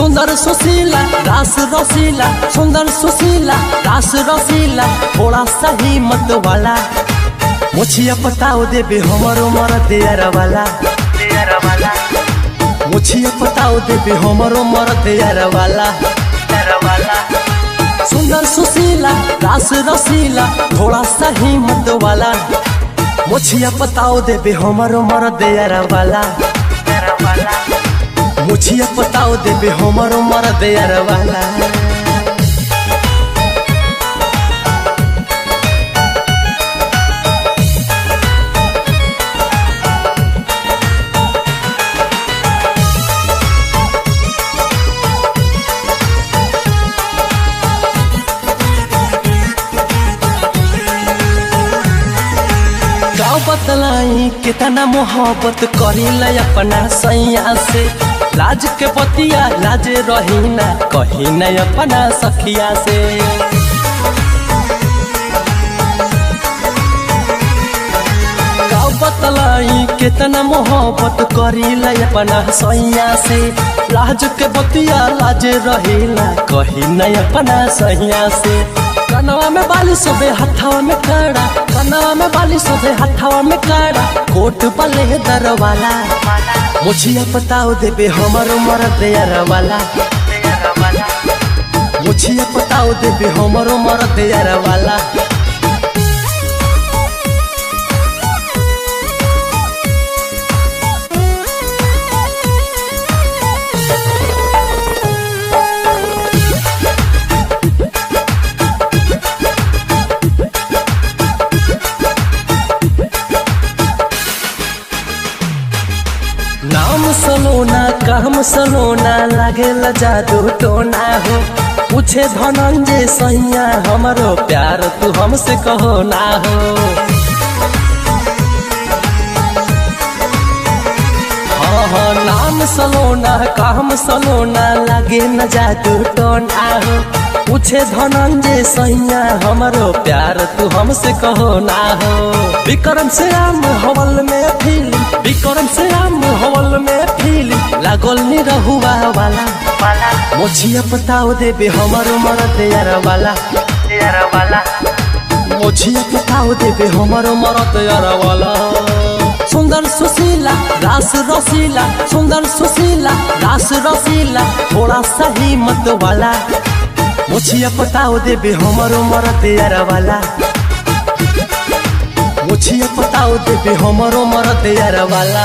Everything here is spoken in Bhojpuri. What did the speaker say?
सुंदर सुशीला रास रसीला, सुंदर सुशीला रास रसीला, थोड़ा सा हिम्मत वाला। मुछिया पताओ देबे हमरो मरद यार वाला, मुछिया पताओ देबे हमरो मरद यार वाला। सुंदर सुशीला रास रसीला, थोड़ा सा हिम्मत वाला। मुछिया पताओ देबे हमरो मरद यार वाला, मुछिया पताओ देबे हमरो मरद यार वाला। बतलाई कितना मोहब्बत करीला अपना सैया से, लाज के बतिया लाज रही ना कही न अपना सखिया से। बतलाई कितना मोहब्बत करीला अपना सैया से, लाज के बतिया लाज रही ना कही न अपना सैया से। कनवा में बाली सोबे हथवा में कड़ा, कनवा में बाली सोबे हथवा में कड़ा, कोट बले दरवाला। मुछिया पताओ देबे हमरो मरद यार वाला, मुछिया पताओ देबे हमरो मरद यार वाला। नाम सलोना काम सलोना लागेला जादू टोना हो। पूछे धनंजय सैया हमरो प्यार तू हमसे कहो ना हो। हाँ नाम सलोना काम सलोना लागे न जादू टोना हो। पूछे धनंजय सैया हमरो प्यार तू हमसे कहो ना हो। विक्रम से आम हवल में फीलिंग, विक्रम से आम हवल में फीलिंग लागल नी रहुआ वाला। मुछिया पताओ देबे हमरो मरद यार वाला, मुछिया पताओ देबे हमरो मरद यार वाला। सुंदर सुशीला रास रसीला, सुंदर सुशीला रास रसीला, थोड़ा सा हिम्मत वाला। मुछिया पताओ देबे हमरो मरद यार वाला, मुछिया पताओ देबे हमरो मरद यार वाला।